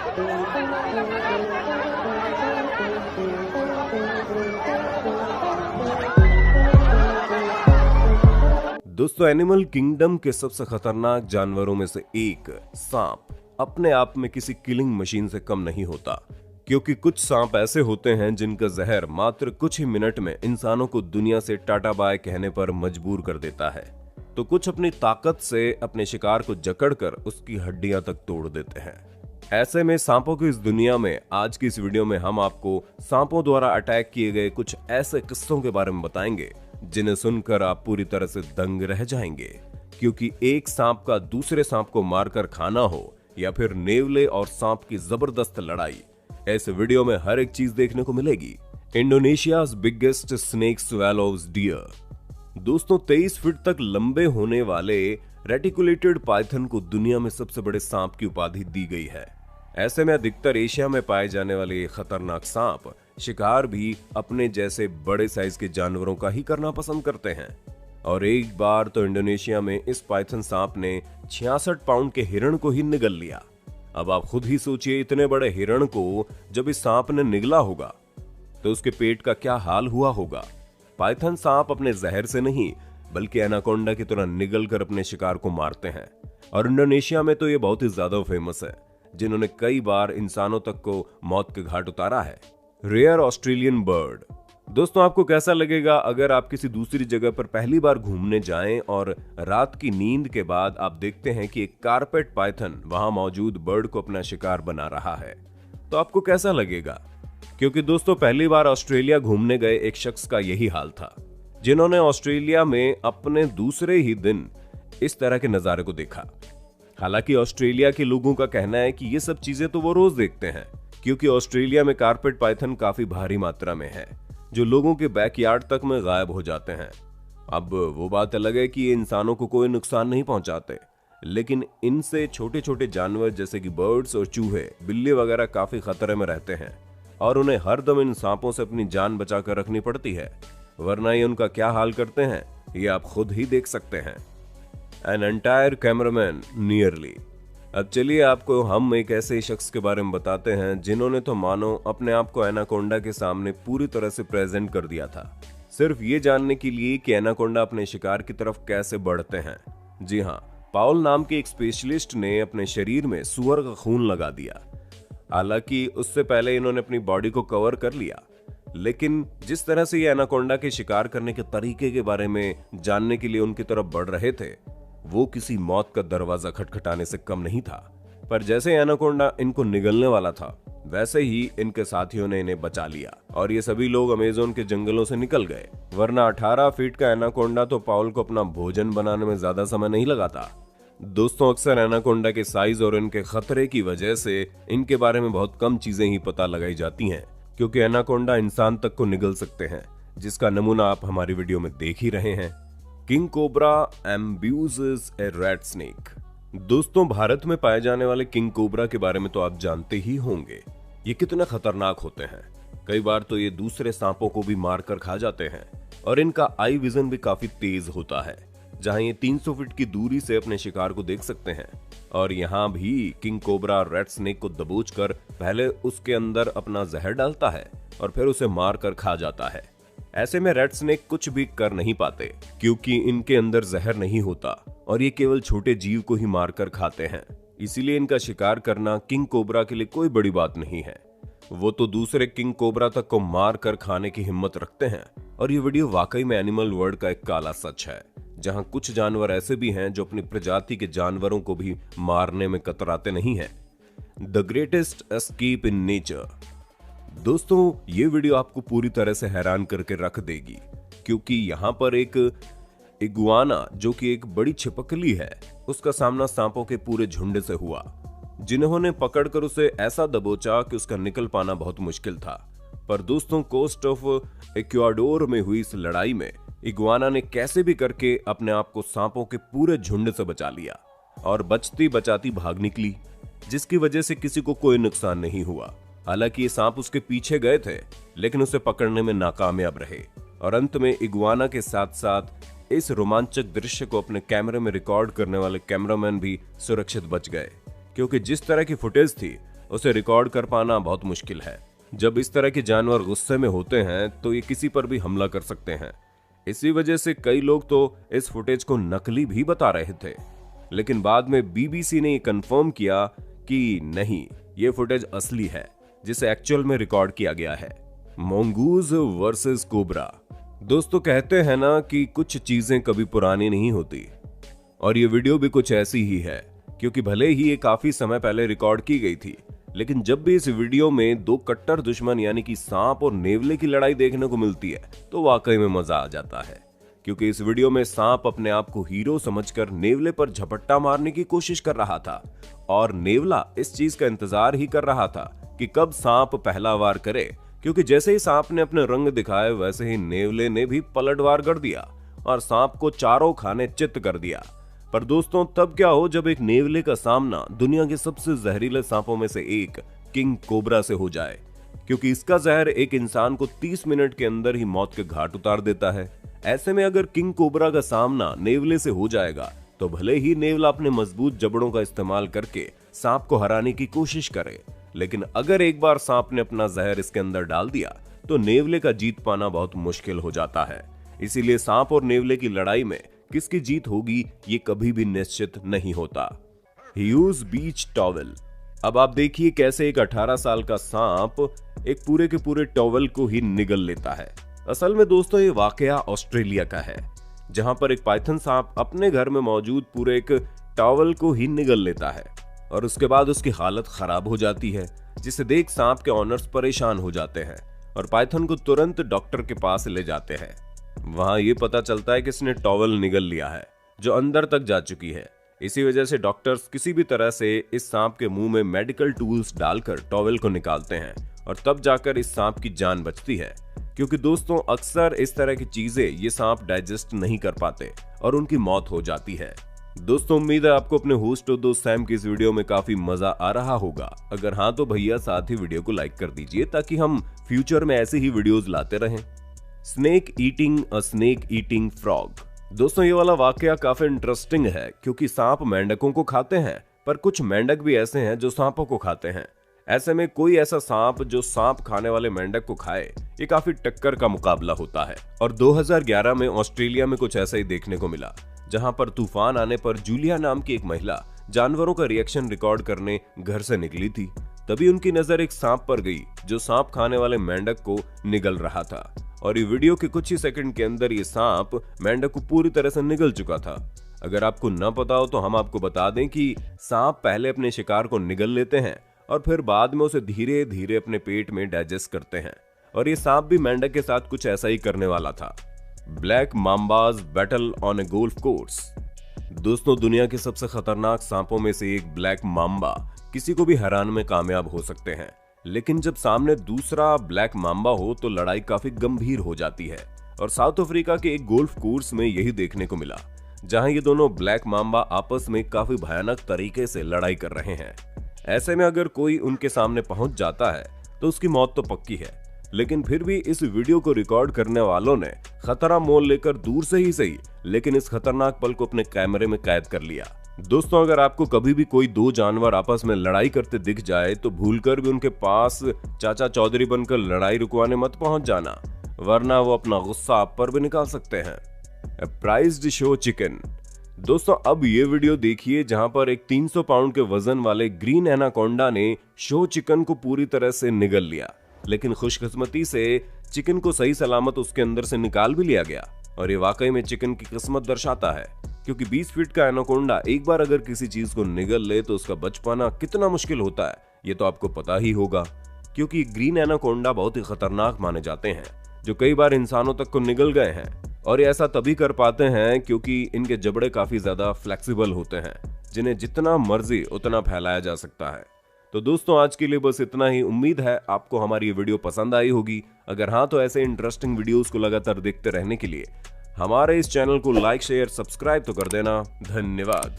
दोस्तों, animal kingdom के सबसे खतरनाक जानवरों में से एक सांप अपने आप में किसी किलिंग मशीन से कम नहीं होता, क्योंकि कुछ सांप ऐसे होते हैं जिनका जहर मात्र कुछ ही मिनट में इंसानों को दुनिया से टाटा बाय कहने पर मजबूर कर देता है, तो कुछ अपनी ताकत से अपने शिकार को जकड़कर उसकी हड्डियां तक तोड़ देते हैं। ऐसे में सांपों की इस दुनिया में आज की इस वीडियो में हम आपको सांपों द्वारा अटैक किए गए कुछ ऐसे किस्सों के बारे में बताएंगे जिन्हें सुनकर आप पूरी तरह से दंग रह जाएंगे, क्योंकि एक सांप का दूसरे सांप को मारकर खाना हो या फिर नेवले और सांप की जबरदस्त लड़ाई, ऐसे वीडियो में हर एक चीज देखने को मिलेगी। Indonesia's biggest snake swallows deer. दोस्तों, 23 फीट तक लंबे होने वाले रेटिकुलेटेड पाइथन को दुनिया में सबसे बड़े सांप की उपाधि दी गई है। ऐसे में अधिकतर एशिया में पाए जाने वाले ये खतरनाक सांप शिकार भी अपने जैसे बड़े साइज के जानवरों का ही करना पसंद करते हैं। और एक बार तो इंडोनेशिया में इस पाइथन सांप ने 66 पाउंड के हिरण को ही निगल लिया। अब आप खुद ही सोचिए, इतने बड़े हिरण को जब इस सांप ने निगला होगा तो उसके पेट का क्या हाल हुआ होगा। पाइथन सांप अपने जहर से नहीं बल्कि एनाकोंडा की तरह निगल कर अपने शिकार को मारते हैं, और इंडोनेशिया में तो ये बहुत ही ज्यादा फेमस है, जिन्होंने कई बार इंसानों तक को मौत के घाट उतारा है। Rare Australian bird. दोस्तों, आपको कैसा लगेगा अगर आप किसी दूसरी जगह पर पहली बार घूमने जाएं और रात की नींद के बाद आप देखते हैं कि एक कारपेट पाइथन वहां मौजूद बर्ड को अपना शिकार बना रहा है, तो आपको कैसा लगेगा? क्योंकि दोस्तों, पहली बार ऑस्ट्रेलिया घूमने गए एक शख्स का यही हाल था, जिन्होंने ऑस्ट्रेलिया में अपने दूसरे ही दिन इस तरह के नजारे को देखा। हालांकि ऑस्ट्रेलिया के लोगों का कहना है कि ये सब चीजें तो वो रोज देखते हैं, क्योंकि ऑस्ट्रेलिया में कारपेट पाइथन काफी भारी मात्रा में है, जो लोगों के बैकयार्ड तक में गायब हो जाते हैं। अब वो बात अलग है कि ये इंसानों को कोई नुकसान नहीं पहुंचाते, लेकिन इनसे छोटे छोटे जानवर जैसे कि बर्ड्स और चूहे, बिल्ली वगैरह काफी खतरे में रहते हैं, और उन्हें हर दम इन सांपों से अपनी जान बचाकर रखनी पड़ती है, वरना ये उनका क्या हाल करते हैं ये आप खुद ही देख सकते हैं। An entire cameraman nearly. अब चलिए आपको हम एक ऐसे शख्स के बारे में बताते हैं जिन्होंने तो मानो अपने आप को एनाकोंडा के सामने पूरी तरह से प्रेजेंट कर दिया था, सिर्फ ये जानने के लिए कि एनाकोंडा अपने शिकार की तरफ कैसे बढ़ते हैं। जी हाँ, पाउल नाम के एक स्पेशलिस्ट ने अपने शरीर में सुअर का खून लगा दिया। हालांकि उससे पहले इन्होंने अपनी बॉडी को कवर कर लिया, लेकिन जिस तरह से ये एनाकोंडा के शिकार करने के तरीके के बारे में जानने के लिए उनकी तरफ बढ़ रहे थे, वो किसी मौत का दरवाजा खटखटाने से कम नहीं था। पर जैसे एनाकोंडा इनको निगलने वाला था, वैसे ही इनके साथियों ने इन्हें बचा लिया और ये सभी लोग अमेज़न के जंगलों से निकल गए, वरना 18 फीट का एनाकोंडा तो पाउल को अपना भोजन बनाने में ज्यादा समय नहीं लगाता। दोस्तों, अक्सर एनाकोंडा के साइज और इनके खतरे की वजह से इनके बारे में बहुत कम चीजें ही पता लगाई जाती हैं, क्योंकि एनाकोंडा इंसान तक को निगल सकते हैं, जिसका नमूना आप हमारी वीडियो में देख ही रहे हैं। किंग कोबरा एम्ब्यूजेस ए रैट स्नेक। दोस्तों, भारत में पाए जाने वाले किंग कोबरा के बारे में तो आप जानते ही होंगे। ये कितने खतरनाक होते हैं। कई बार तो ये दूसरे सांपों को भी मारकर खा जाते हैं, और इनका आई विजन भी काफी तेज होता है, जहां ये 300 फीट की दूरी से अपने शिकार को देख सकते हैं। और यहाँ भी किंग कोबरा रैट स्नेक को दबोचकर पहले उसके अंदर अपना जहर डालता है और फिर उसे मार कर खा जाता है। ऐसे में रेड स्नेक कुछ भी कर नहीं पाते, क्योंकि इनके अंदर जहर नहीं होता और ये केवल छोटे जीव को ही मारकर खाते हैं। इसीलिए इनका शिकार करना किंग कोबरा के लिए कोई बड़ी बात नहीं है। वो तो दूसरे किंग कोबरा तक को मार कर खाने की हिम्मत रखते हैं। और ये वीडियो वाकई में एनिमल वर्ल्ड का एक काला सच है, जहां कुछ जानवर ऐसे भी हैं जो अपनी प्रजाति के जानवरों को भी मारने में कतराते नहीं हैं। The greatest escape in nature. दोस्तों, ये वीडियो आपको पूरी तरह से हैरान करके रख देगी, क्योंकि यहाँ पर एक इगुआना, जो कि एक बड़ी छिपकली है, उसका सामना सांपों के पूरे झुंड से हुआ, जिन्होंने पकड़कर उसे ऐसा दबोचा कि उसका निकल पाना बहुत मुश्किल था। पर दोस्तों, कोस्ट ऑफ इक्वाडोर में हुई इस लड़ाई में इगुआना ने कैसे भी करके अपने आप को सांपों के पूरे झुंड से बचा लिया और बचती बचाती भाग निकली, जिसकी वजह से किसी को कोई नुकसान नहीं हुआ। हालांकि ये सांप उसके पीछे गए थे, लेकिन उसे पकड़ने में नाकामयाब रहे और अंत में इगुआना के साथ साथ इस रोमांचक दृश्य को अपने कैमरे में रिकॉर्ड करने वाले कैमरामैन भी सुरक्षित बच गए, क्योंकि जिस तरह की फुटेज थी उसे रिकॉर्ड कर पाना बहुत मुश्किल है। जब इस तरह के जानवर गुस्से में होते हैं तो ये किसी पर भी हमला कर सकते हैं। इसी वजह से कई लोग तो इस फुटेज को नकली भी बता रहे थे, लेकिन बाद में बीबीसी ने कंफर्म किया कि नहीं, ये फुटेज असली है जिसे एक्चुअल में रिकॉर्ड किया गया है। Mongoose versus cobra. दोस्तों, कहते हैं ना कि कुछ चीजें कभी पुरानी नहीं होती, और ये वीडियो भी कुछ ऐसी ही है, क्योंकि भले ही ये काफी समय पहले रिकॉर्ड की गई थी, लेकिन जब भी इस वीडियो में दो कट्टर दुश्मन यानी कि सांप और नेवले की लड़ाई देखने को मिलती है तो वाकई में मजा आ जाता है। क्योंकि इस वीडियो में सांप अपने आप को हीरो समझकर नेवले पर झपट्टा मारने की कोशिश कर रहा था, और नेवला इस चीज का इंतजार ही कर रहा था कि कब सांप पहला वार करे, क्योंकि जैसे ही सांप ने अपने रंग दिखाए वैसे ही नेवले ने भी पलटवार कर दिया और सांप को चारों खाने चित्त कर दिया। पर दोस्तों, तब क्या हो जब एक नेवले का सामना दुनिया के सबसे जहरीले सांपों में से एक किंग कोबरा से हो जाए, क्योंकि इसका जहर एक इंसान को 30 मिनट के अंदर ही मौत के घाट उतार देता है। ऐसे में अगर किंग कोबरा का सामना नेवले से हो जाएगा तो भले ही नेवला अपने मजबूत जबड़ों का इस्तेमाल करके सांप को हराने की कोशिश करे, लेकिन अगर एक बार सांप ने अपना जहर इसके अंदर डाल दिया तो नेवले का जीत पाना बहुत मुश्किल हो जाता है। इसीलिए सांप और नेवले की लड़ाई में किसकी जीत होगी ये कभी भी निश्चित नहीं होता। ह्यूज बीच टॉवेल। अब आप देखिए कैसे एक 18 साल का सांप एक पूरे के पूरे टॉवेल को ही निगल लेता है। असल में दोस्तों, ये वाकया ऑस्ट्रेलिया का है, जहां पर एक पाइथन सांप अपने घर में मौजूद पूरे एक टॉवेल को ही निगल लेता है और उसके बाद उसकी हालत खराब हो जाती है, जिसे देख सांप के ऑनर्स परेशान हो जाते हैं और पाइथन को तुरंत डॉक्टर के पास ले जाते हैं। वहां ये पता चलता है कि इसने टॉवेल निगल लिया है जो अंदर तक जा चुकी है। इसी वजह से डॉक्टर्स किसी भी तरह से इस सांप के मुंह में मेडिकल टूल्स डालकर टॉवेल को निकालते हैं और तब जाकर इस सांप की जान बचती है। क्योंकि दोस्तों, अक्सर इस तरह की चीजें ये सांप डाइजेस्ट नहीं कर पाते और उनकी मौत हो जाती है। दोस्तों, उम्मीद है आपको अपने होस्ट और दोस्त सैम की इस वीडियो में काफी मजा आ रहा होगा। अगर हाँ तो भैया साथ ही वीडियो को लाइक कर दीजिए ताकि हम फ्यूचर में ऐसे ही वीडियोस लाते रहें। Snake eating a snake eating frog. दोस्तों, ये वाला वाकया काफी इंटरेस्टिंग है, क्योंकि सांप मेंढकों को खाते हैं, पर कुछ मेंढक भी ऐसे हैं जो सांपों को खाते हैं। ऐसे में कोई ऐसा सांप जो सांप खाने वाले मेंढक को खाए, ये काफी टक्कर का मुकाबला होता है। और 2011 में ऑस्ट्रेलिया में कुछ ऐसा ही देखने को मिला, जहां पर तूफान आने पर जूलिया नाम की एक महिला जानवरों का रिएक्शन रिकॉर्ड करने घर से निकली थी। तभी उनकी नजर एक सांप पर गई जो सांप खाने वाले मेंढक को निगल रहा था, और ये वीडियो के कुछ ही सेकंड के अंदर ये सांप मेंढक को पूरी तरह से निगल चुका था। अगर आपको न पता हो तो हम आपको बता दें कि सांप पहले अपने शिकार को निगल लेते हैं और फिर बाद में उसे धीरे धीरे अपने पेट में डाइजेस्ट करते हैं, और ये सांप भी मेंढक के साथ कुछ ऐसा ही करने वाला था। Black mambas battle on a golf course. दोस्तों, दुनिया के सबसे खतरनाक सांपों में से एक ब्लैक माम्बा किसी को भी हराने में कामयाब हो सकते हैं, लेकिन जब सामने दूसरा ब्लैक माम्बा हो तो लड़ाई काफी गंभीर हो जाती है। और साउथ अफ्रीका के एक गोल्फ कोर्स में यही देखने को मिला, जहां ये दोनों ब्लैक माम्बा आपस में काफी भयानक तरीके से लड़ाई कर रहे हैं। ऐसे में अगर कोई उनके सामने पहुंच जाता है तो उसकी मौत तो पक्की है, लेकिन फिर भी इस वीडियो को रिकॉर्ड करने वालों ने खतरा मोल लेकर दूर से ही सही, लेकिन इस खतरनाक पल को अपने कैमरे में कैद कर लिया। दोस्तों, अगर आपको कभी भी कोई दो जानवर आपस में लड़ाई करते दिख जाए तो भूलकर भी उनके पास चाचा चौधरी बनकर लड़ाई रुकवाने मत पहुंच जाना, वरना वो अपना गुस्सा आप पर भी निकाल सकते हैं। Prized show chicken. दोस्तों, अब ये वीडियो देखिए जहां पर एक 300 पाउंड के वजन वाले ग्रीन एनाकोंडा ने शो चिकन को पूरी तरह से निगल लिया, लेकिन खुशकिस्मती से चिकन को सही सलामत उसके अंदर से निकाल भी लिया गया। और ये वाकई में चिकन की किस्मत दर्शाता है, क्योंकि 20 फीट का एनाकोंडा एक बार अगर किसी चीज को निगल ले तो उसका बच पाना कितना मुश्किल होता है ये तो आपको पता ही होगा। क्योंकि ग्रीन एनाकोंडा बहुत ही खतरनाक माने जाते हैं, जो कई बार इंसानों तक को निगल गए हैं, और ये ऐसा तभी कर पाते हैं क्योंकि इनके जबड़े काफी ज्यादा फ्लेक्सिबल होते हैं, जिन्हें जितना मर्जी उतना फैलाया जा सकता है। तो दोस्तों, आज के लिए बस इतना ही। उम्मीद है आपको हमारी ये वीडियो पसंद आई होगी। अगर हाँ तो ऐसे इंटरेस्टिंग वीडियोस को लगातार देखते रहने के लिए हमारे इस चैनल को लाइक शेयर सब्सक्राइब तो कर देना। धन्यवाद।